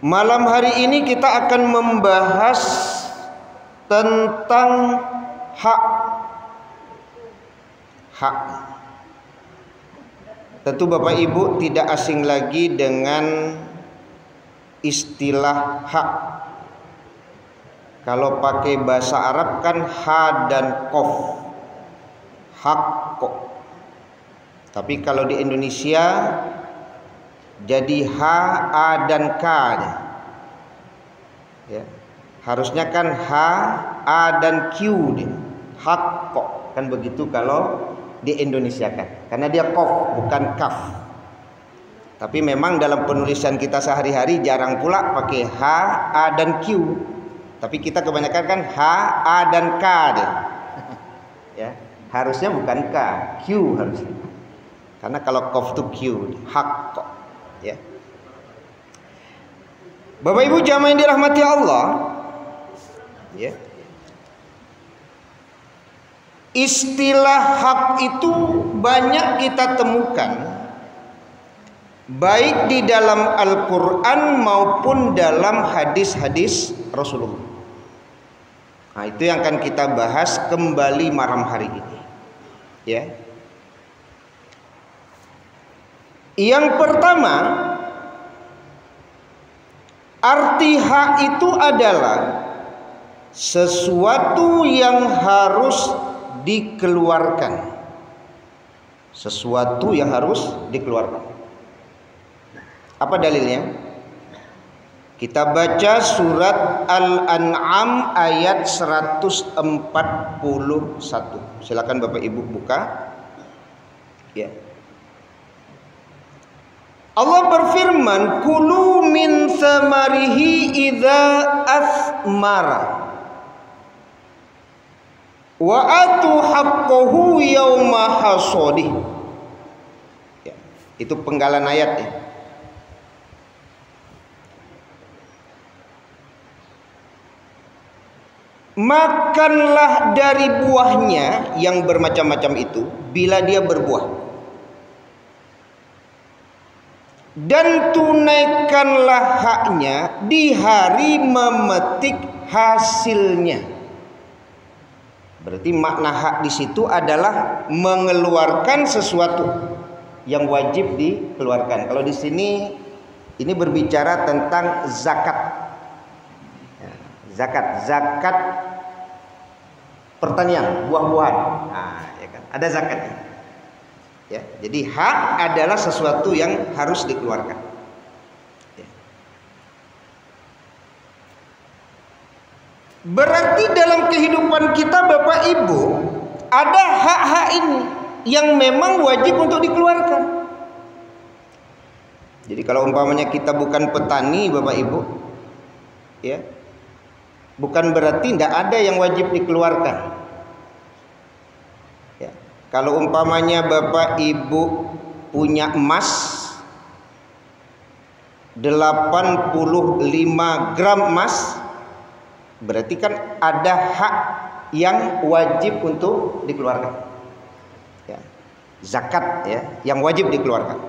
Malam hari ini kita akan membahas tentang hak. Tentu Bapak Ibu tidak asing lagi dengan istilah hak. Kalau pakai bahasa Arab kan ha dan kof, hak kok. Tapi kalau di Indonesia jadi ha, a dan ka. Ya. Harusnya kan ha, a dan q deh. Hak kok. Kan begitu kalau di Indonesia kan. Karena dia kof bukan kaf. Tapi memang dalam penulisan kita sehari-hari jarang pula pakai h, a dan q. Tapi kita kebanyakan kan h, a dan k deh. Ya, harusnya bukan k, q harusnya. Karena kalau kof itu q, hak kok. Ya. Bapak Ibu jamaah yang dirahmati Allah, ya. Istilah hak itu banyak kita temukan baik di dalam Al-Qur'an maupun dalam hadis-hadis Rasulullah. Nah, itu yang akan kita bahas kembali malam hari ini. Ya. Yang pertama, arti hak itu adalah sesuatu yang harus dikeluarkan. Sesuatu yang harus dikeluarkan. Apa dalilnya? Kita baca surat Al-An'am ayat 141. Silakan Bapak Ibu buka. Ya. Allah berfirman, kulu min samarihi idza asmara wa atu haqqahu yauma hasadih. Ya, itu penggalan ayat ya. Makanlah dari buahnya yang bermacam-macam itu bila dia berbuah. Dan tunaikanlah haknya di hari memetik hasilnya. Berarti makna hak di situ adalah mengeluarkan sesuatu yang wajib dikeluarkan. Kalau di sini ini berbicara tentang zakat. Zakat pertanian, buah-buahan. Nah, ya kan? Ada zakatnya. Ya, jadi hak adalah sesuatu yang harus dikeluarkan. Ya. Berarti dalam kehidupan kita Bapak Ibu ada hak-hak ini yang memang wajib untuk dikeluarkan. Jadi kalau umpamanya kita bukan petani Bapak Ibu, ya, bukan berarti tidak ada yang wajib dikeluarkan. Kalau umpamanya Bapak Ibu punya emas 85 gram emas, berarti kan ada hak yang wajib untuk dikeluarkan. Ya. Zakat ya, yang wajib dikeluarkan.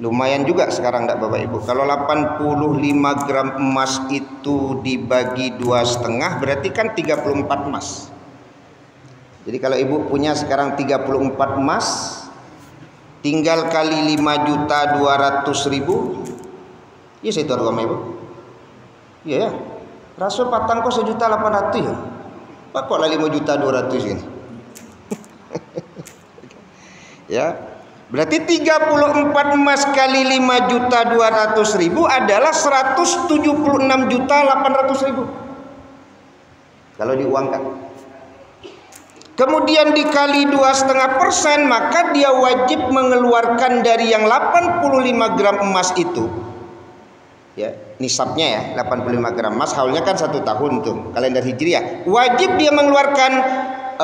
Lumayan juga sekarang enggak Bapak Ibu. Kalau 85 gram emas itu dibagi 2,5 berarti kan 34 emas. Jadi kalau ibu punya sekarang 34 emas, tinggal kali 5.200.000, iya saya itu harga ibu. Iya ya, rasul patang kok 1.800.000 ya. Pak kok lah 5.200.000 ini. Ya, berarti 34 emas kali 5.200.000 adalah 176.800.000. Kalau diuangkan. Kemudian dikali 2,5%, maka dia wajib mengeluarkan dari yang 85 gram emas itu. Ya, nisabnya ya, 85 gram emas, haulnya kan 1 tahun tuh, kalender Hijriah. Wajib dia mengeluarkan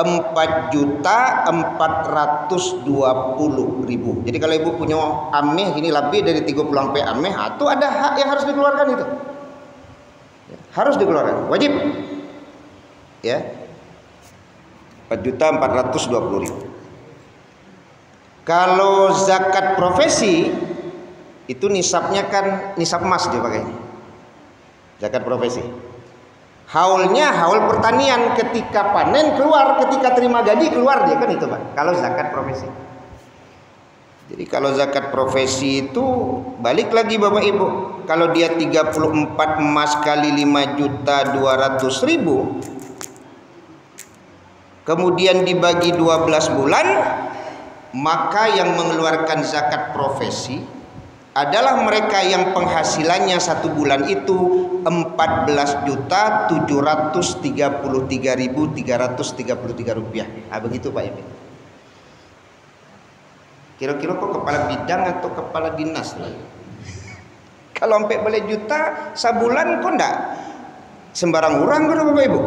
4.420.000. Jadi kalau ibu punya ameh ini lebih dari 30 sampai ameh, itu ada hak yang harus dikeluarkan itu. Ya, harus dikeluarkan, wajib. Ya. 4.420.000. Kalau zakat profesi itu nisabnya kan nisab emas dia pakai. Zakat profesi. Haulnya haul pertanian, ketika panen keluar, ketika terima gaji keluar dia, kan itu Pak. Kalau zakat profesi. Jadi kalau zakat profesi itu balik lagi Bapak Ibu, kalau dia 34 emas kali 5.200.000 kemudian dibagi 12 bulan, maka yang mengeluarkan zakat profesi adalah mereka yang penghasilannya satu bulan itu 14.733.333 rupiah. Nah, begitu Pak Ibu. Kira-kira kok kepala bidang atau kepala dinas lah. Kalau sampai boleh juta sebulan kok enggak sembarang orang kan Bapak Ibu.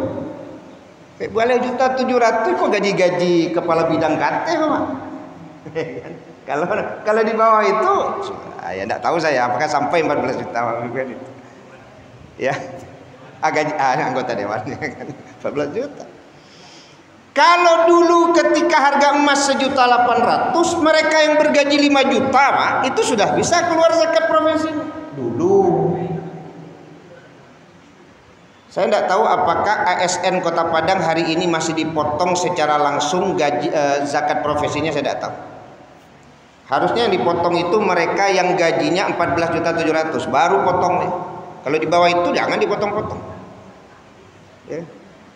Sampai boleh juta 700 kok gaji-gaji kepala bidang kate Pak. Kalau di bawah itu ya enggak tahu saya apakah sampai 14 juta itu. Ya. Anggota dewan 14 juta. Kalau dulu ketika harga emas 1.800.000, mereka yang bergaji 5 juta, Pak, itu sudah bisa keluar zakat profesi. Dulu. Saya tidak tahu apakah ASN Kota Padang hari ini masih dipotong secara langsung gaji zakat profesinya, saya tidak tahu. Harusnya yang dipotong itu mereka yang gajinya 14.700.000 baru potong nih. Kalau di bawah itu jangan dipotong-potong. Ya.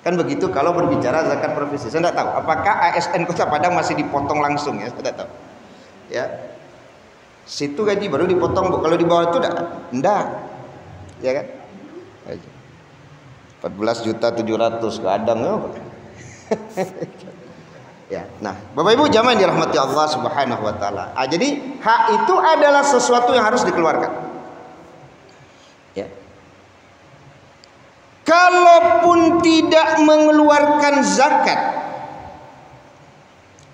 Kan begitu kalau berbicara zakat profesi. Saya tidak tahu apakah ASN Kota Padang masih dipotong langsung ya, saya tidak tahu. Ya. Situ gaji baru dipotong, Bu. Kalau di bawah itu enggak. Ya kan? 14.700.000 kadang ya. Ya. Nah, Bapak Ibu jamaah yang dirahmati Allah Subhanahu wa taala. Jadi hak itu adalah sesuatu yang harus dikeluarkan. Ya. Kalaupun tidak mengeluarkan zakat,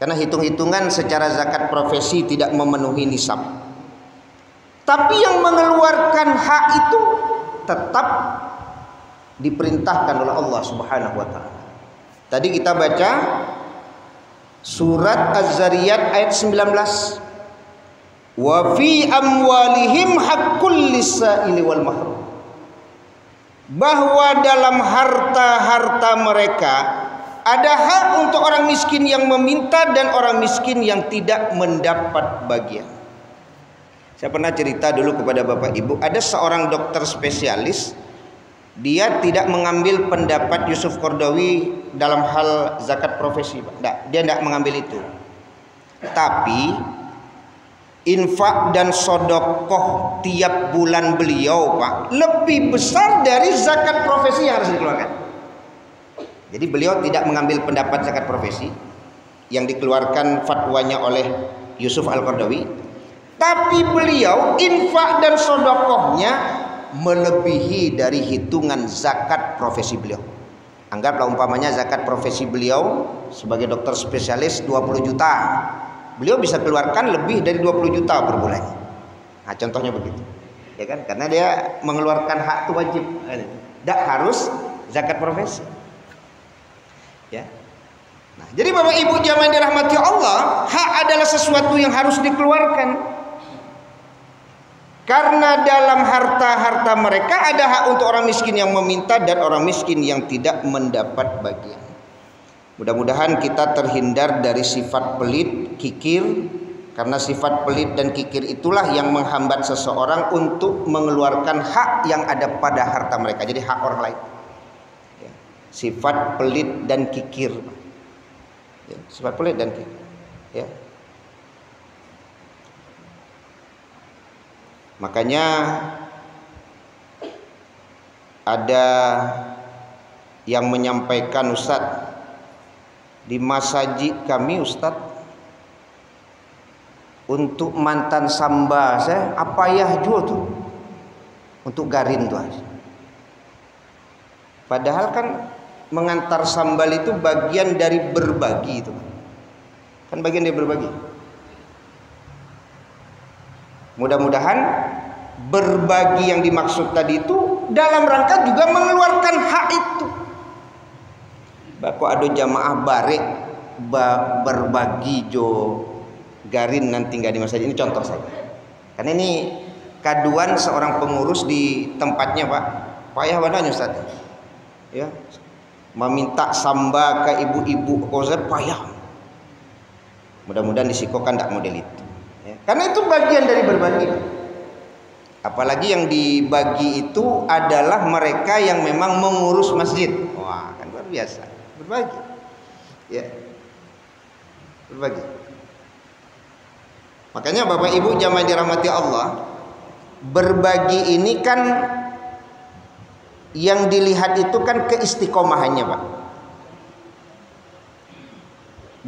karena hitung-hitungan secara zakat profesi tidak memenuhi nisab, tapi yang mengeluarkan hak itu tetap diperintahkan oleh Allah Subhanahu wa taala. Tadi kita baca surat Az-Zariyat ayat 19. Wa fi amwalihim haqqul lis-sa'ili wal mahrum. Bahwa dalam harta-harta mereka ada hak untuk orang miskin yang meminta dan orang miskin yang tidak mendapat bagian. Saya pernah cerita dulu kepada Bapak Ibu, ada seorang dokter spesialis, dia tidak mengambil pendapat Yusuf Qaradawi dalam hal zakat profesi, Pak. Dia tidak mengambil itu. Tapi infak dan sodokoh tiap bulan beliau, Pak, lebih besar dari zakat profesi yang harus dikeluarkan. Jadi beliau tidak mengambil pendapat zakat profesi yang dikeluarkan fatwanya oleh Yusuf Al-Qaradawi, tapi beliau infak dan sodokohnya melebihi dari hitungan zakat profesi beliau. Anggaplah umpamanya zakat profesi beliau sebagai dokter spesialis 20 juta. Beliau bisa keluarkan lebih dari 20 juta per bulan. Nah, contohnya begitu. Ya kan? Karena dia mengeluarkan hak itu wajib. Tidak harus zakat profesi. Ya. Nah, jadi Bapak Ibu jamaah yang dirahmati Allah, hak adalah sesuatu yang harus dikeluarkan. Karena dalam harta-harta mereka ada hak untuk orang miskin yang meminta dan orang miskin yang tidak mendapat bagian. Mudah-mudahan kita terhindar dari sifat pelit, kikir, karena sifat pelit dan kikir itulah yang menghambat seseorang untuk mengeluarkan hak yang ada pada harta mereka. Jadi hak orang lain. Ya. Sifat pelit dan kikir. Ya. Sifat pelit dan kikir. Ya. Makanya ada yang menyampaikan, Ustadz, di masjid kami Ustadz, untuk mantan samba saya apa ya jual tuh untuk garin tuh. Padahal kan mengantar sambal itu bagian dari berbagi itu. Kan bagian dari berbagi. Mudah-mudahan berbagi yang dimaksud tadi itu dalam rangka juga mengeluarkan hak itu. Bako ada jamaah barek berbagi jo garin nanti nggak di masjid. Ini contoh saja. Karena ini kaduan seorang pengurus di tempatnya, Pak. payah badannya Ustaz. Ya. Meminta samba ke ibu-ibu Ozar payah. Mudah-mudahan disikokan tidak model itu. Ya. Karena itu bagian dari berbagi. Apalagi yang dibagi itu adalah mereka yang memang mengurus masjid. Wah, kan luar biasa. Berbagi. Ya. Berbagi. Makanya Bapak Ibu jamaah dirahmati Allah, berbagi ini kan yang dilihat itu kan keistiqomahannya, Pak.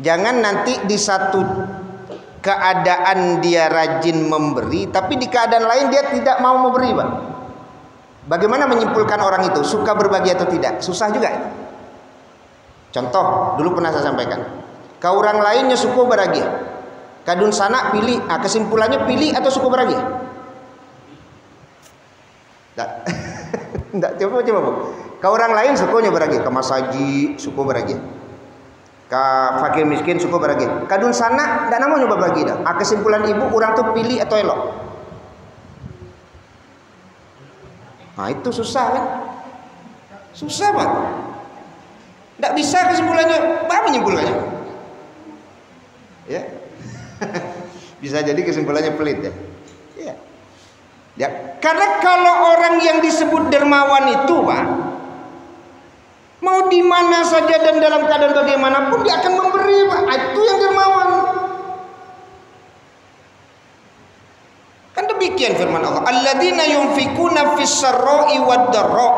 Jangan nanti di satu keadaan dia rajin memberi, tapi di keadaan lain dia tidak mau memberi, Pak. Bagaimana menyimpulkan orang itu suka berbagi atau tidak? Susah juga. Contoh, dulu pernah saya sampaikan. Ke orang lainnya suku berbagi. Kadun sana pilih, kesimpulannya pilih atau suku berbagi? Enggak, coba Bu. Ke orang lain sukunya berbagi, ke masaji suku berbagi. Ke fakir miskin suku berbagi. Kadun sana enggak namanya berbagi dah. Kesimpulan ibu orang tuh pilih atau elok. Nah, itu susah kan? Susah, Pak. Enggak bisa kesimpulannya, apa menyimpulkannya? Ya. Bisa jadi kesimpulannya pelit ya. Ya. Ya, karena kalau orang yang disebut dermawan itu, Pak, mau di mana saja dan dalam keadaan bagaimanapun dia akan memberi, Pak. Itu yang dermawan. Kan demikian firman Allah, alladzina yunfikuna fis sarra'i wad dharra.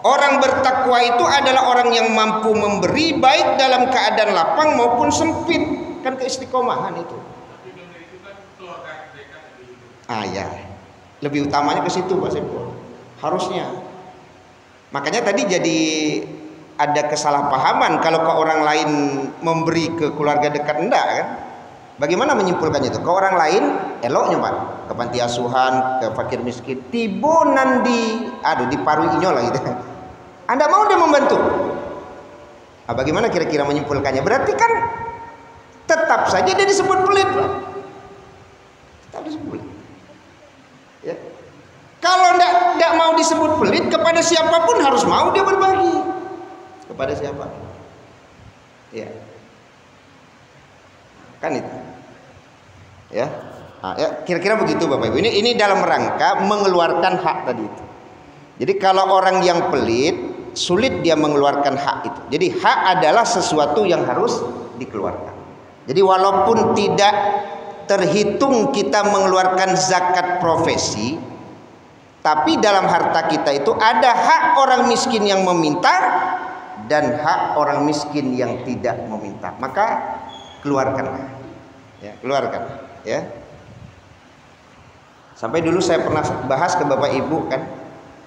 Orang bertakwa itu adalah orang yang mampu memberi baik dalam keadaan lapang maupun sempit. Kan keistiqomahan itu. Ya. Lebih utamanya ke situ Pak Sepul. Harusnya. Makanya tadi jadi ada kesalahpahaman kalau ke orang lain memberi ke keluarga dekat, enggak kan? Bagaimana menyimpulkannya itu? Ke orang lain eloknya Pak, ke panti asuhan, ke fakir miskin, tibonan di parui inyo lah gitu. Anda mau dia membantu? Bagaimana kira-kira menyimpulkannya? Berarti kan tetap saja dia disebut pelit, Pak. Tetap disebut pelit. Ya. Kalau tidak mau disebut pelit, kepada siapapun harus mau dia berbagi. Kepada siapa? Ya. Kan itu. Ya. Ya, kira-kira begitu Bapak Ibu. Ini dalam rangka mengeluarkan hak tadi itu. Jadi kalau orang yang pelit, sulit dia mengeluarkan hak itu. Jadi hak adalah sesuatu yang harus dikeluarkan. Jadi walaupun tidak terhitung kita mengeluarkan zakat profesi, tapi dalam harta kita itu ada hak orang miskin yang meminta dan hak orang miskin yang tidak meminta. Maka keluarkanlah. Ya, keluarkan, ya. Sampai dulu saya pernah bahas ke Bapak Ibu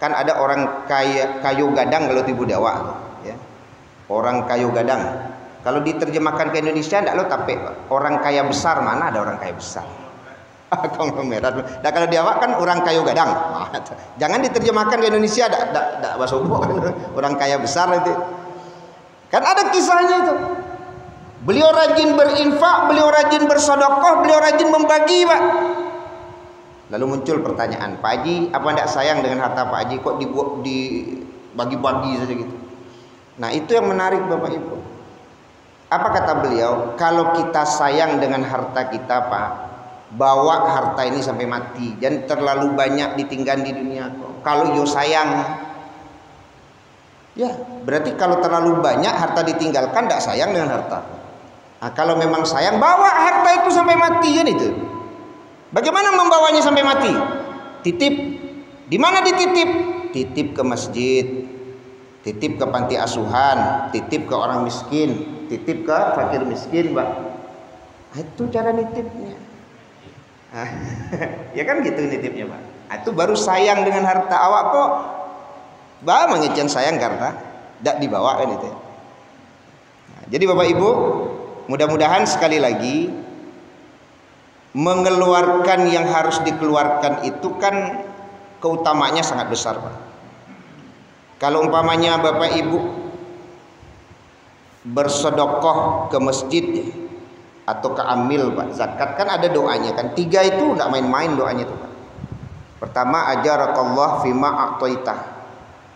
kan ada orang kayu gadang kalau Ibu Dawa, ya. Orang kayu gadang. Kalau diterjemahkan ke Indonesia enggak lo tapi orang kaya besar, mana ada orang kaya besar. Konglomerat. Nah, kalau di Jawa kan orang kayu gadang. Jangan diterjemahkan ke Indonesia enggak bahasa umum orang kaya besar itu. Kan ada kisahnya itu. Beliau rajin berinfak, beliau rajin bersedekah, beliau rajin membagi, Pak. Lalu muncul pertanyaan, Pak Haji, apa enggak sayang dengan harta Pak Haji kok dibagi-bagi saja gitu. Nah, itu yang menarik Bapak Ibu. Apa kata beliau? Kalau kita sayang dengan harta kita, Pak, bawa harta ini sampai mati. Jangan terlalu banyak ditinggal di dunia. Kalau yo sayang, ya berarti kalau terlalu banyak harta ditinggalkan, tidak sayang dengan harta. Nah, kalau memang sayang, bawa harta itu sampai mati kan itu. Bagaimana membawanya sampai mati? Titip. Di mana dititip? Titip ke masjid, titip ke panti asuhan, titip ke orang miskin, titip ke fakir miskin, Pak. Nah, itu cara nitipnya. Nah, ya kan gitu nitipnya, Pak. Nah, itu baru sayang dengan harta. Awak kok bah mengecen sayang karena tidak dibawa kan itu. Nah, jadi Bapak Ibu, mudah-mudahan sekali lagi mengeluarkan yang harus dikeluarkan itu kan keutamanya sangat besar, Pak. Kalau umpamanya Bapak Ibu bersedekah ke masjid atau ke amil, Pak, zakat kan ada doanya kan. 3 itu enggak main-main doanya itu, Pak. Pertama, ajarakallah fima a'taitah.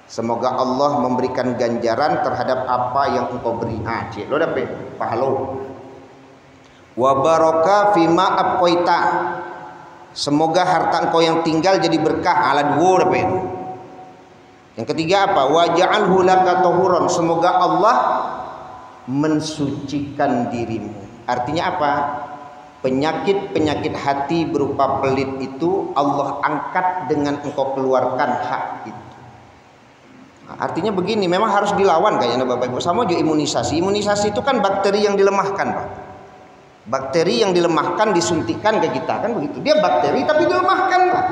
Semoga Allah memberikan ganjaran terhadap apa yang engkau beri. Cik, lo dapat pahala. Wa baraka fima abqaita. Semoga harta engkau yang tinggal jadi berkah. Ala dua dapat. Yang ketiga apa? Wa ja'alhu laka tahuran. Semoga Allah mensucikan dirimu. Artinya apa? Penyakit-penyakit hati berupa pelit itu Allah angkat dengan engkau keluarkan hak itu. Nah, artinya begini, memang harus dilawan kayaknya Bapak Ibu. Sama juga imunisasi. Imunisasi itu kan bakteri yang dilemahkan, Pak. Bakteri yang dilemahkan disuntikkan ke kita, kan begitu. Dia bakteri tapi dilemahkan, Pak.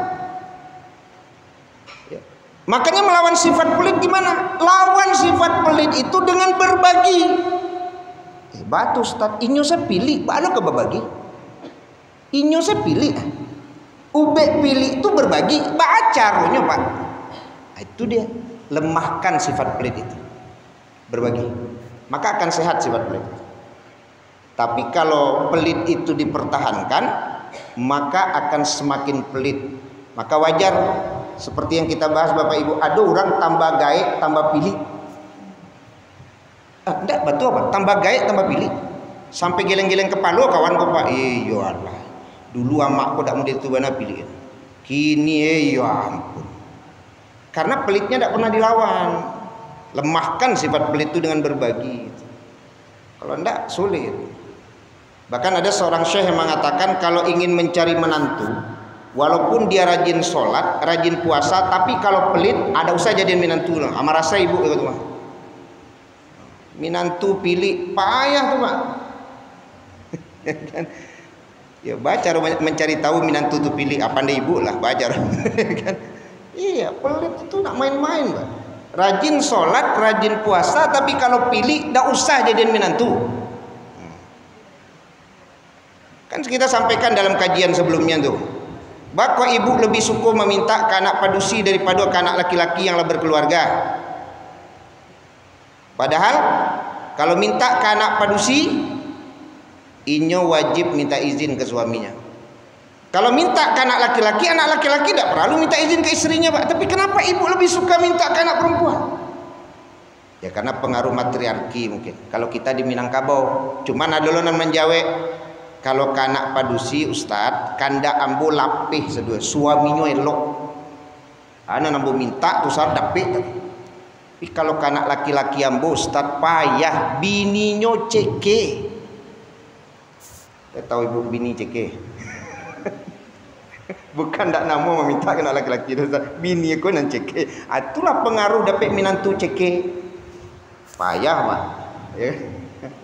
Ya. Makanya melawan sifat pelit gimana? Lawan sifat pelit itu dengan berbagi. Batu Ustaz, inyo saya pilih, baru ke berbagi. Inyo saya pilih. Ube pilih itu berbagi, bacarunya, Pak. Nah, itu dia. Lemahkan sifat pelit itu, berbagi, maka akan sehat sifat pelit. Tapi kalau pelit itu dipertahankan, maka akan semakin pelit. Maka wajar seperti yang kita bahas Bapak Ibu, ada orang tambah gaek tambah pilih. Enggak, betul apa? Tambah gaek tambah pilih. Sampai geleng-geleng kepala kawan kau, Pak. Iya Allah. Dulu amakku tak mau ditubana pilih. Kini ya ampun. Karena pelitnya tidak pernah dilawan. Lemahkan sifat pelit itu dengan berbagi. Kalau tidak sulit. Bahkan ada seorang syekh yang mengatakan kalau ingin mencari menantu, walaupun dia rajin sholat, rajin puasa, tapi kalau pelit ada usah jadiin menantu. Amar rasa ibu itu mah. Menantu pilih payah tuh, Pak. Ya baca mencari tahu menantu tuh pilih apa anda ibu lah baca. Kan? Iya, pelit itu nak main-main, Pak. Rajin sholat, rajin puasa, tapi kalau pilih, tidak usah jadiin menantu. Kan kita sampaikan dalam kajian sebelumnya tuh, bahwa ibu lebih suka meminta ke anak padusi daripada ke anak laki-laki yang berkeluarga. Padahal kalau minta ke anak padusi, inyo wajib minta izin ke suaminya. Kalau minta ke anak laki-laki tidak perlu minta izin ke istrinya, Pak. Tapi kenapa ibu lebih suka minta ke anak perempuan? Ya karena pengaruh matriarki mungkin. Kalau kita di Minangkabau, cuman ada lonan menjawe. Kalau ke anak padusi Ustad, kanda ambo lapih sedua, suaminya elok. Ana nambo minta usah dapet. Tapi kalau ke anak laki-laki ambo Ustad payah, bininya ceke. Saya tahu ibu bini ceke. Bukan tak nama meminta kena laki-laki, bini aku nan ceke. Itulah pengaruh dapat menantu ceke. Payah, Pak. Ya.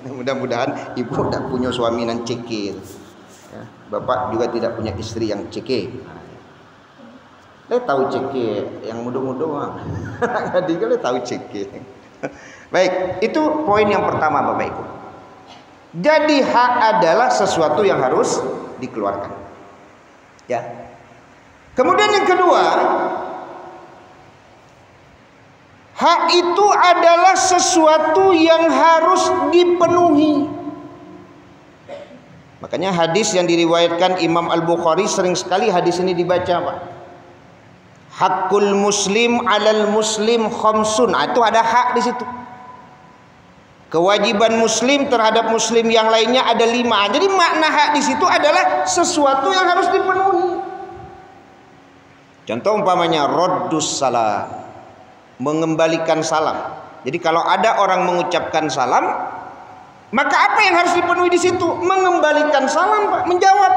Mudah-mudahan ibu tak punya suami nan ceke. Ya. Bapak juga tidak punya istri yang ceke. Saya tahu ceke yang muda-muda. Jadi kalau tahu ceke. Baik, itu poin yang pertama Bapak Ibu. Jadi hak adalah sesuatu yang harus dikeluarkan. Ya. Kemudian yang kedua, hak itu adalah sesuatu yang harus dipenuhi. Makanya hadis yang diriwayatkan Imam Al-Bukhari sering sekali hadis ini dibaca, Pak. Hakul muslim alal muslim khamsun. Itu ada hak di situ. Kewajiban muslim terhadap muslim yang lainnya ada 5. Jadi makna hak di situ adalah sesuatu yang harus dipenuhi. Contoh umpamanya raddus salam, mengembalikan salam. Jadi kalau ada orang mengucapkan salam, maka apa yang harus dipenuhi di situ? Mengembalikan salam, Pak, menjawab.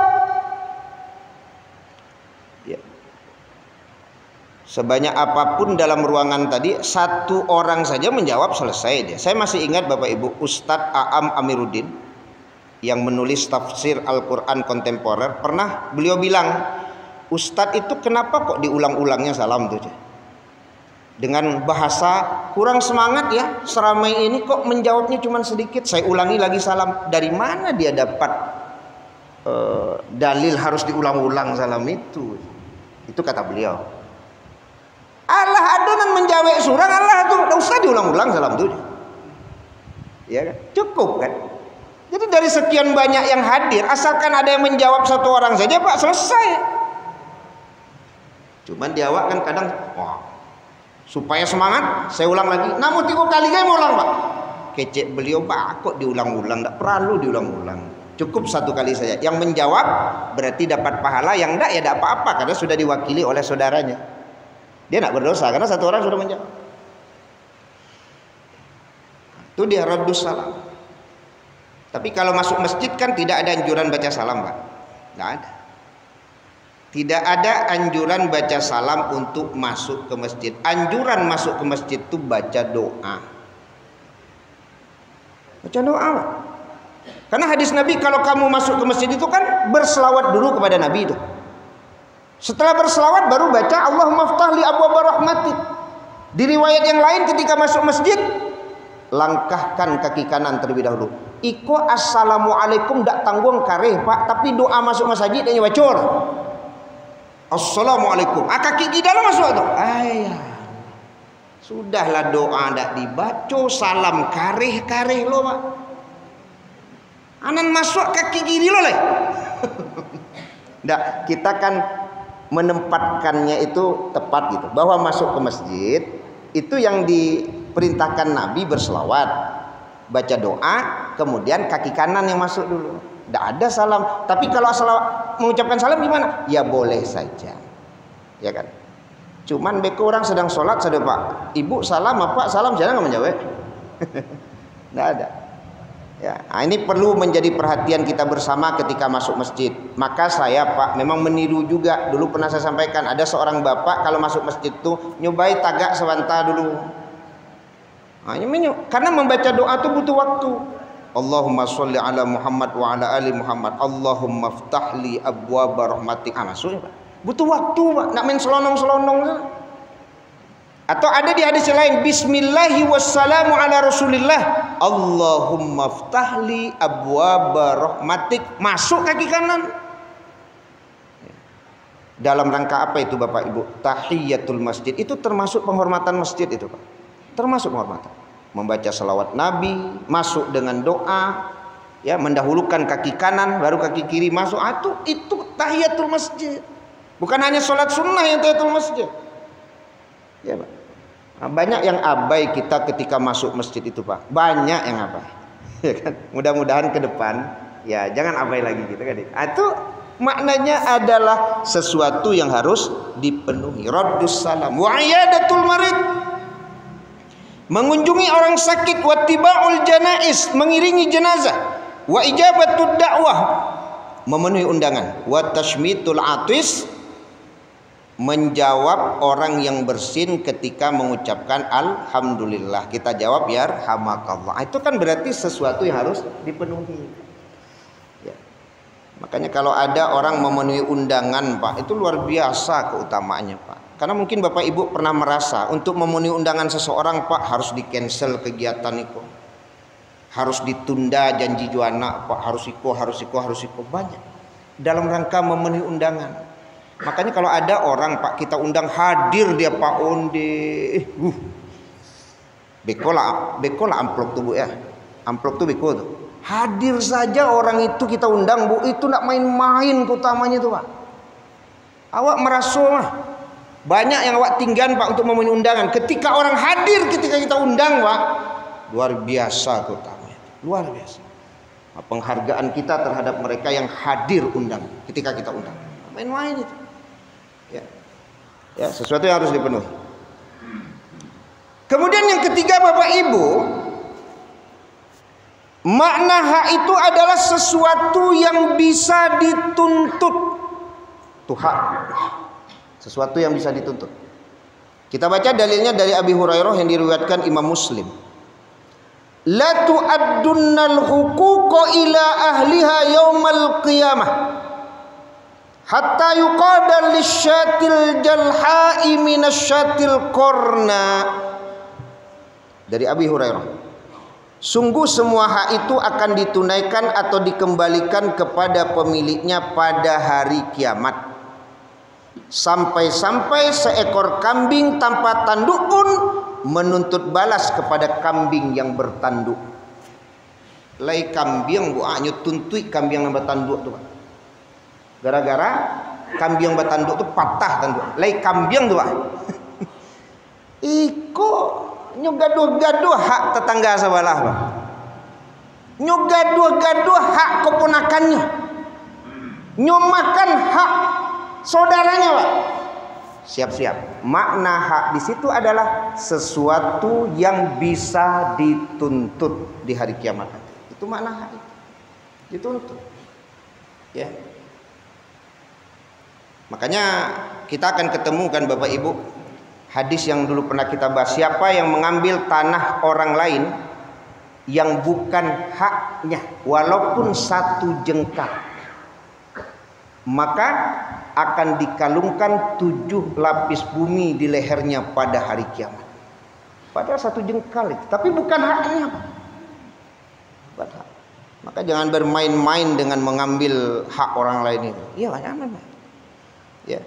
Ya. Sebanyak apapun dalam ruangan tadi, satu orang saja menjawab selesai dia. Saya masih ingat Bapak Ibu, Ustadz Aam Amiruddin yang menulis tafsir Al-Quran kontemporer, pernah beliau bilang, Ustadz itu kenapa kok diulang-ulangnya salam tuh? Dengan bahasa kurang semangat ya, seramai ini kok menjawabnya cuma sedikit. Saya ulangi lagi salam. Dari mana dia dapat dalil harus diulang-ulang salam itu? Itu kata beliau. Allah adonan menjawab surang Allah tuh, tidak usah diulang-ulang salam tuh. Ya kan? Cukup kan? Jadi dari sekian banyak yang hadir, asalkan ada yang menjawab satu orang saja, Pak, selesai. Cuman di awak kan kadang, wah, Supaya semangat, saya ulang lagi. Namun 3 kali saya mau ulang, Pak. Kecek beliau, Pak, kok diulang-ulang? Tidak perlu diulang-ulang. Cukup 1 kali saja. Yang menjawab berarti dapat pahala, yang enggak ya tidak apa-apa karena sudah diwakili oleh saudaranya. Dia tidak berdosa karena 1 orang sudah menjawab. Itu dia raddus salam. Tapi kalau masuk masjid kan tidak ada anjuran baca salam, Pak. Tidak ada. Tidak ada anjuran baca salam untuk masuk ke masjid. Anjuran masuk ke masjid itu baca doa. Baca doa, Pak. Karena hadis Nabi kalau kamu masuk ke masjid itu kan berselawat dulu kepada Nabi itu. Setelah berselawat baru baca Allahumma ftah li abwaaba rahmatik. Di riwayat yang lain ketika masuk masjid, langkahkan kaki kanan terlebih dahulu. Iko assalamualaikum dak tanggung kareh, Pak, tapi doa masuk masjid dan bacor. Assalamualaikum. Kaki kiri dalam masuk tu. Sudahlah doa ndak dibaca, salam kareh lo, Pak. Anan masuk kaki kiri lo leh. Ndak, kita kan menempatkannya itu tepat gitu. Bahwa masuk ke masjid itu yang diperintahkan Nabi berselawat, baca doa, kemudian kaki kanan yang masuk dulu. Tidak ada salam. Tapi kalau mengucapkan salam gimana? Ya boleh saja, ya kan. Cuman beko orang sedang sholat, sudah Pak, ibu salam apa? Salam jangan menjawab. Tidak ada. Ya, nah ini perlu menjadi perhatian kita bersama ketika masuk masjid. Maka saya, Pak, memang meniru juga. Dulu pernah saya sampaikan, ada seorang bapak kalau masuk masjid tuh nyobai tagak sebentar dulu. Nah, karena membaca doa itu butuh waktu. Allahumma sholli ala Muhammad wa ala ali Muhammad. Allahumma ftahli abwaaba rahmatik. Maksudnya, Pak, butuh waktu, Pak. Nggak main selonong-selonong. Atau ada di hadis lain, bismillahi wassalamu ala rasulillah. Allahumma ftahli abwaaba rahmatik. Masuk kaki kanan. Dalam rangka apa itu, Bapak Ibu? Tahiyatul masjid. Itu termasuk penghormatan masjid itu, Pak. Termasuk penghormatan. Membaca salawat Nabi, masuk dengan doa, ya, mendahulukan kaki kanan baru kaki kiri masuk. Itu tahiyatul masjid. Bukan hanya sholat sunnah yang tahiyatul masjid. Ya, Pak. Nah, banyak yang abai kita ketika masuk masjid itu, Pak. Banyak yang abai. Ya kan? Mudah-mudahan ke depan ya jangan abai lagi gitu kan. Itu maknanya adalah sesuatu yang harus dipenuhi. Raddus salam wa iyadatul marid. Mengunjungi orang sakit, wattiba'ul janaiz, mengiringi jenazah, wa ijabatud dakwah, memenuhi undangan, wa tashmitul atis, menjawab orang yang bersin ketika mengucapkan alhamdulillah. Kita jawab yarhamakallah. Itu kan berarti sesuatu yang harus dipenuhi. Ya. Makanya kalau ada orang memenuhi undangan, Pak, itu luar biasa keutamaannya, Pak. Karena mungkin Bapak Ibu pernah merasa untuk memenuhi undangan seseorang, Pak, harus di-cancel kegiatan itu. Harus ditunda janji juana, Pak, harus iko banyak. Dalam rangka memenuhi undangan. Makanya kalau ada orang, Pak, kita undang hadir dia, Pak, onde. Bekola amplop tuh, Bu, ya. Amplop tuh beko tuh. Hadir saja orang itu kita undang, Bu, itu nak main-main keutamanya tuh, Pak. Awak merasa mah banyak yang awak tinggal, Pak, untuk memenuhi undangan. Ketika orang hadir ketika kita undang, Pak, luar biasa keutamanya. Luar biasa. Nah, penghargaan kita terhadap mereka yang hadir undang ketika kita undang. Main-main itu. Ya, sesuatu yang harus dipenuhi. Kemudian yang ketiga, Bapak Ibu, makna hak itu adalah sesuatu yang bisa dituntut. Itu hak. Sesuatu yang bisa dituntut. Kita baca dalilnya dari Abi Hurairah yang diriwayatkan Imam Muslim. La tu'addunnal huquqa ila ahliha yaumal qiyamah hatta yuqadar lisyatil jalha'i minasyatil korna. Dari Abi Hurairah, sungguh semua hak itu akan ditunaikan atau dikembalikan kepada pemiliknya pada hari kiamat, sampai-sampai seekor kambing tanpa tanduk pun menuntut balas kepada kambing yang bertanduk. Lai kambing bu anyu tuntui kambing yang bertanduk tu, Pak. Gara-gara kambing yang bertanduk tu patah tanduk. Lai kambing tu, Pak. Iko nyugaduh-gaduh hak tetangga sebelah, Pak. Nyugaduh-gaduh hak keponakannya. Nyumakan hak saudaranya, Pak. Siap-siap. Makna hak di situ adalah sesuatu yang bisa dituntut di hari kiamat. Itu makna hak. Dituntut. Ya. Makanya kita akan ketemukan Bapak Ibu hadis yang dulu pernah kita bahas, siapa yang mengambil tanah orang lain yang bukan haknya walaupun satu jengkal, maka akan dikalungkan 7 lapis bumi di lehernya pada hari kiamat. Padahal satu jengkal itu, tapi bukan haknya. Bukan hak. Maka jangan bermain-main dengan mengambil hak orang lain itu. Iya, jangan. Ya.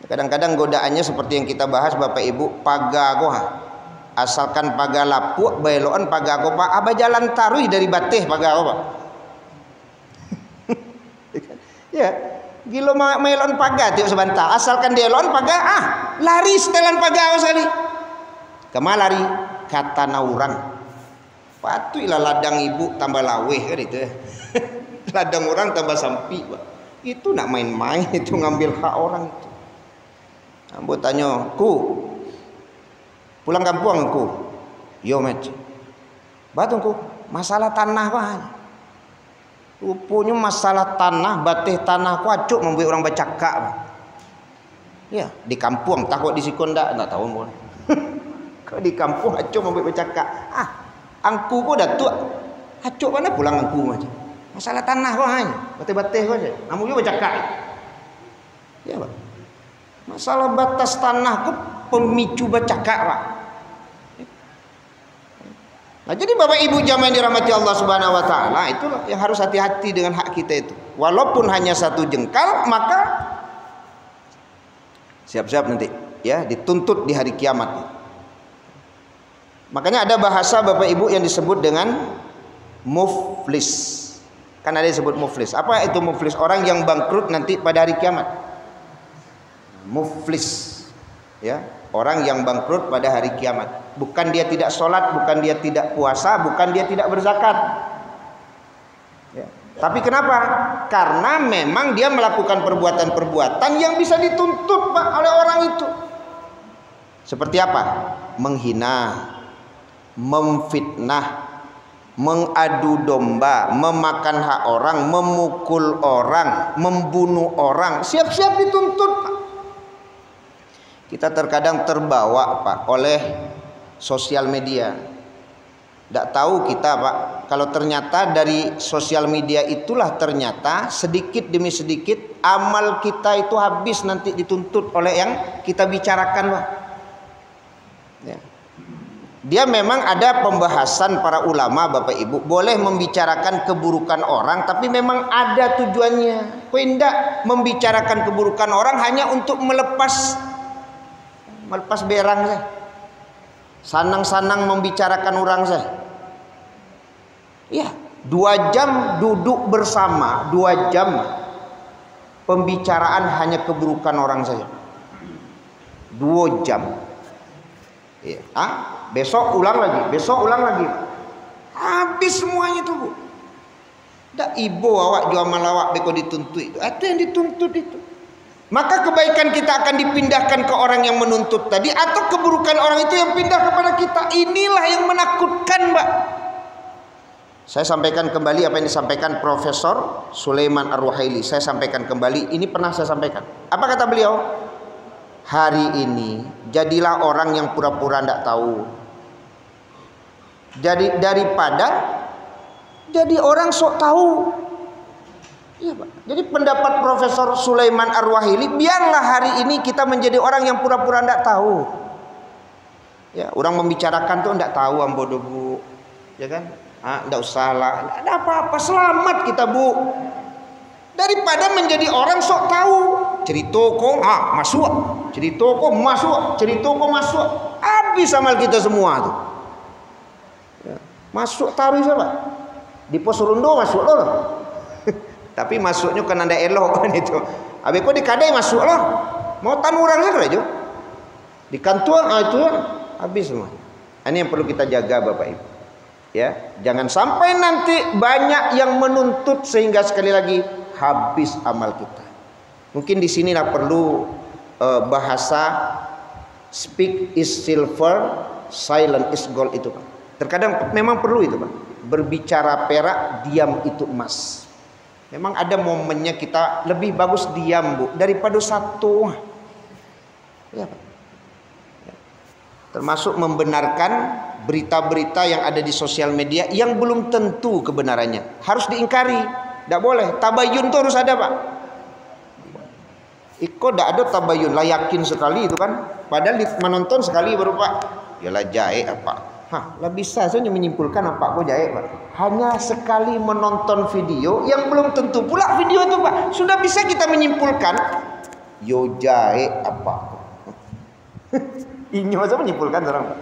Kadang-kadang godaannya seperti yang kita bahas Bapak Ibu, pagago asalkan paga lapuk beloan pagago Pak, aba jalan tarui dari bateh pagago Pak. Ya, gilo melon paga tiuk sebentar, asalkan dia lon paga lari setelan pagago sekali. Kemana lari? Kata naurang. Patuilah ladang ibu tambah laweh kan itu. Ladang orang tambah sampi, Pak. Itu nak main-main, itu ngambil hak orang itu. Ambo tanya, ku pulang kampung ku, yo met, batu ku masalah tanah Pak. Rupanya masalah tanah, batih tanah ku acuk membuat orang bercakap. Ya di kampung takut di Sikonda nggak tahu pun. Kalau di kampung acuk membuat bercakap. Angku ku datuk, acuk mana pulang angku aja. Masalah tanah kau hanya, batih-batih kau aja. Namun juga bercakap. Ya Pak. Masalah batas tanah kok pemicu bercakap, Pak. Nah, jadi Bapak Ibu jamaah yang dirahmati Allah Subhanahu wa taala, itulah yang harus hati-hati dengan hak kita itu. Walaupun hanya satu jengkal, maka siap-siap nanti ya dituntut di hari kiamat. Makanya ada bahasa Bapak Ibu yang disebut dengan muflis. Kan ada yang disebut muflis. Apa itu muflis? Orang yang bangkrut nanti pada hari kiamat. Muflis, ya, orang yang bangkrut pada hari kiamat. Bukan dia tidak sholat, bukan dia tidak puasa, bukan dia tidak berzakat, ya. Tapi kenapa? Karena memang dia melakukan perbuatan-perbuatan yang bisa dituntut Pak oleh orang itu. Seperti apa? Menghina, memfitnah, mengadu domba, memakan hak orang, memukul orang, membunuh orang, siap-siap dituntut Pak. Kita terkadang terbawa Pak oleh sosial media. Tidak tahu kita Pak, kalau ternyata dari sosial media itulah ternyata sedikit demi sedikit amal kita itu habis nanti dituntut oleh yang kita bicarakan Pak. Ya. Dia memang ada pembahasan para ulama Bapak Ibu, boleh membicarakan keburukan orang, tapi memang ada tujuannya. Kau tidak membicarakan keburukan orang hanya untuk melepas berang saya, sanang-sanang membicarakan orang saya. Ya, 2 jam duduk bersama, 2 jam pembicaraan hanya keburukan orang saya. 2 jam. Ya. Besok ulang lagi, besok ulang lagi. Habis semuanya tuh Bu. Dak ibu awak jual malawak beko dituntut itu. Ada yang dituntut itu. Maka kebaikan kita akan dipindahkan ke orang yang menuntut tadi, atau keburukan orang itu yang pindah kepada kita. Inilah yang menakutkan Mbak. Saya sampaikan kembali apa yang disampaikan Profesor Sulaiman Ar-Ruhaili. Saya sampaikan kembali, ini pernah saya sampaikan. Apa kata beliau? Hari ini jadilah orang yang pura-pura tidak tahu. Jadi daripada jadi orang sok tahu. Iya Pak. Jadi pendapat Profesor Sulaiman Ar-Ruhaili, biarlah hari ini kita menjadi orang yang pura-pura tidak tahu. Ya, orang membicarakan tuh tidak tahu ambodo Bu, ya kan? Tidak usah lah, tidak ada apa-apa, selamat kita Bu. Daripada menjadi orang sok tahu, cerita kok masuk, cerita kok masuk, cerita kok masuk, habis amal kita semua tuh. Ya. Masuk taruh siapa? Di pos rondo masuk loh. Tapi masuknya kan anda elok kan itu. Habis kok dikadai masuk loh. Mau tan orang aja. Di kantor itu habis semua. Ini yang perlu kita jaga Bapak Ibu. Ya, jangan sampai nanti banyak yang menuntut sehingga sekali lagi habis amal kita. Mungkin di sinilah perlu bahasa speak is silver, silent is gold itu, Pak. Terkadang memang perlu itu, Pak. Berbicara perak, diam itu emas. Memang ada momennya kita lebih bagus diam, Bu, daripada satu. Ya, Pak. Termasuk membenarkan berita-berita yang ada di sosial media yang belum tentu kebenarannya. Harus diingkari. Tidak boleh. Tabayun itu harus ada, Pak. Iko tidak ada tabayun. Lah yakin sekali itu kan. Padahal menonton sekali baru, Pak. Yalah jahe apa. Lah bisa saja menyimpulkan apa kok jahe, Pak. Hanya sekali menonton video yang belum tentu pula video itu, Pak. Sudah bisa kita menyimpulkan. Yo jahe apa. Ini masa menyimpulkan orang, Pak.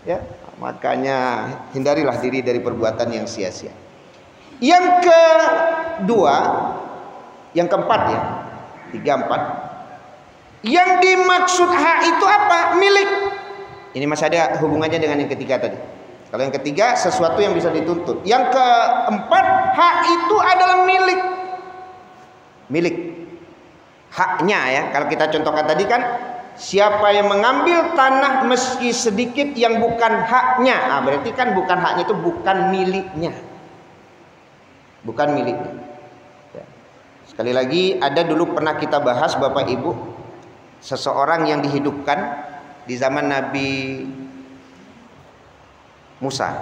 Ya, makanya hindarilah diri dari perbuatan yang sia-sia. Yang kedua, yang keempat ya, 3, 4. Yang dimaksud hak itu apa? Milik. Ini masih ada hubungannya dengan yang ketiga tadi. Kalau yang ketiga sesuatu yang bisa dituntut. Yang keempat, hak itu adalah milik. Milik. Haknya ya. Kalau kita contohkan tadi kan, siapa yang mengambil tanah meski sedikit yang bukan haknya, berarti kan bukan haknya itu bukan miliknya, bukan miliknya. Ya. Sekali lagi, ada dulu pernah kita bahas Bapak Ibu, seseorang yang dihidupkan di zaman Nabi Musa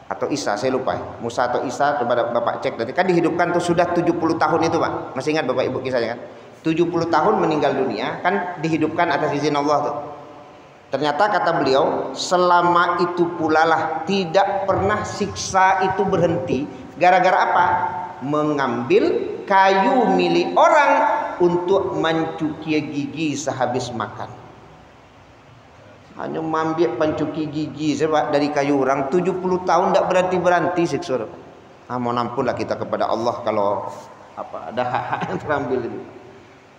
atau Isa, saya lupa. Musa atau Isa, coba Bapak cek. Nanti kan dihidupkan tuh sudah 70 tahun itu, Pak. Masih ingat Bapak Ibu kisahnya kan? 70 tahun meninggal dunia, kan dihidupkan atas izin Allah tuh. Ternyata kata beliau, selama itu pula lah tidak pernah siksa itu berhenti. Gara-gara apa? Mengambil kayu milik orang untuk mencuci gigi sehabis makan. Hanya mengambil pencuci gigi sebab dari kayu orang 70 tahun tidak berhenti siksa. Mohon ampunlah kita kepada Allah kalau ada hak-hak yang terambil itu.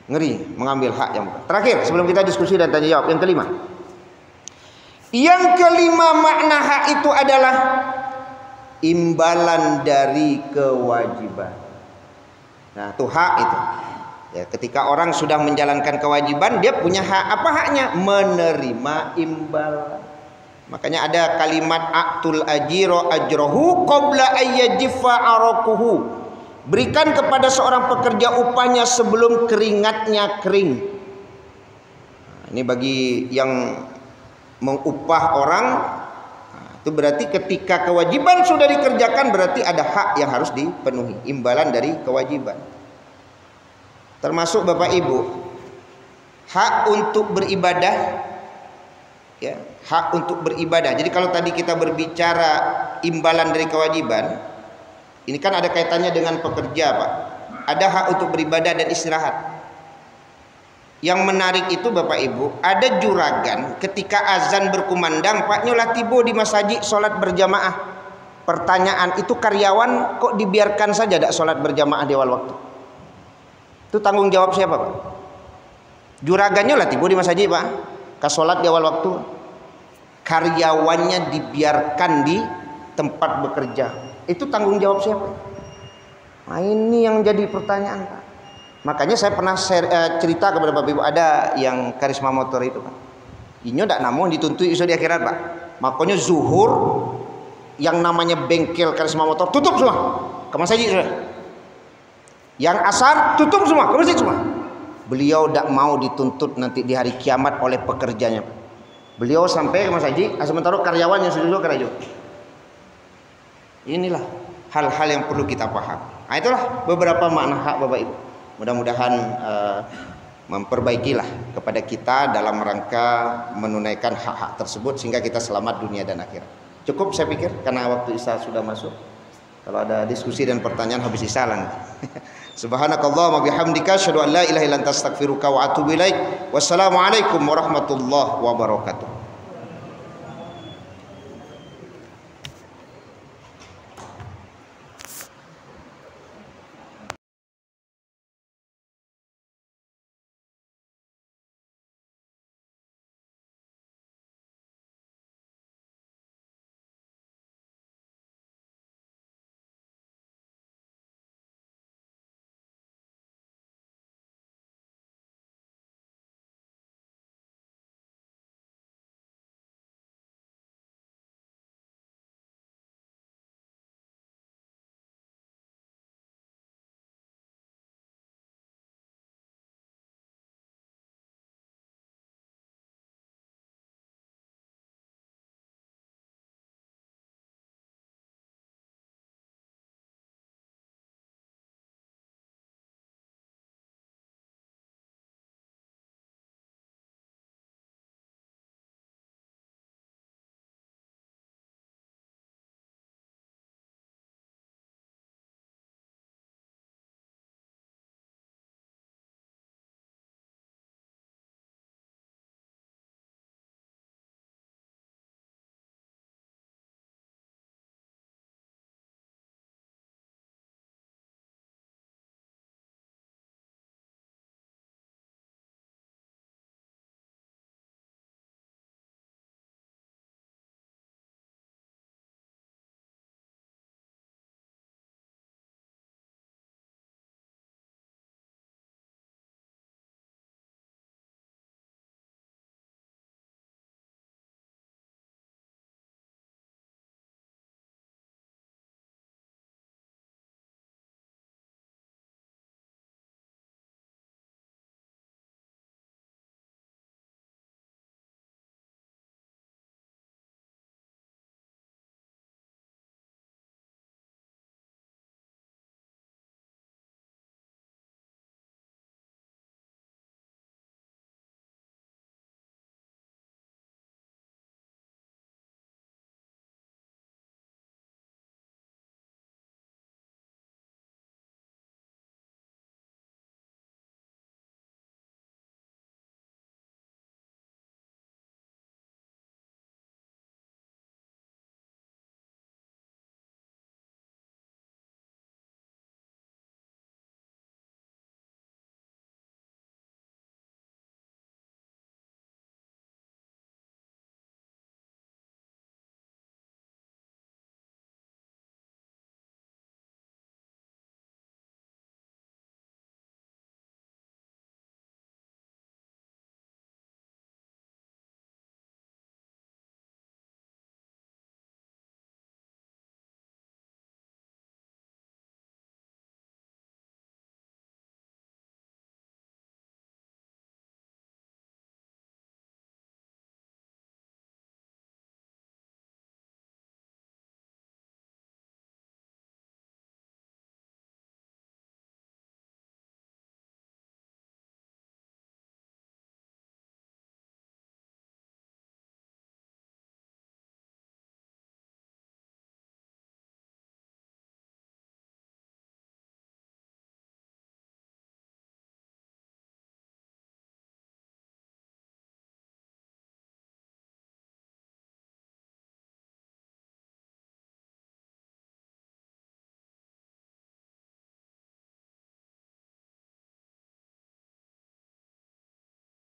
Ngeri mengambil hak yang bukan. Terakhir sebelum kita diskusi dan tanya jawab, yang kelima. Yang kelima makna hak itu adalah imbalan dari kewajiban. Nah, itu hak itu. Ya, ketika orang sudah menjalankan kewajiban, dia punya hak. Apa haknya? Menerima imbalan. Makanya ada kalimat aktul ajiro ajrohu qabla ayyajifa arakuhu. Berikan kepada seorang pekerja upahnya sebelum keringatnya kering. Ini bagi yang mengupah orang, itu berarti ketika kewajiban sudah dikerjakan berarti ada hak yang harus dipenuhi, imbalan dari kewajiban. Termasuk Bapak Ibu, hak untuk beribadah, ya, hak untuk beribadah. Jadi kalau tadi kita berbicara imbalan dari kewajiban, ini kan ada kaitannya dengan pekerja, Pak. Ada hak untuk beribadah dan istirahat. Yang menarik itu Bapak Ibu, ada juragan ketika azan berkumandang, Pak nyolah tibo di masjid sholat berjamaah. Pertanyaan, itu karyawan kok dibiarkan saja tidak sholat berjamaah di awal waktu? Itu tanggung jawab siapa, Pak? Juragannya lah tibo di masjid, Pak, ke sholat di awal waktu. Karyawannya dibiarkan di tempat bekerja. Itu tanggung jawab siapa? Nah, ini yang jadi pertanyaan, Pak. Makanya saya pernah cerita kepada Bapak Ibu, ada yang karisma motor itu, Pak. Ini tidak namun dituntut isu di akhirat, Pak. Makanya zuhur yang namanya bengkel karisma motor tutup semua ke masjid sudah. Yang asar tutup semua ke masjid semua. Beliau tidak mau dituntut nanti di hari kiamat oleh pekerjanya. Beliau sampai ke masjid, sementara karyawan yang sudah kerja. Inilah hal-hal yang perlu kita paham. Nah, itulah beberapa makna hak Bapak Ibu. Mudah-mudahan memperbaikilah kepada kita dalam rangka menunaikan hak-hak tersebut sehingga kita selamat dunia dan akhirat. Cukup saya pikir karena waktu Isya sudah masuk. Kalau ada diskusi dan pertanyaan habis Isya lah. Subhanakallahumma bihamdika asyhadu an la ilaha illa anta astaghfiruka wa atubu ilaik. Wassalamualaikum warahmatullahi wabarakatuh.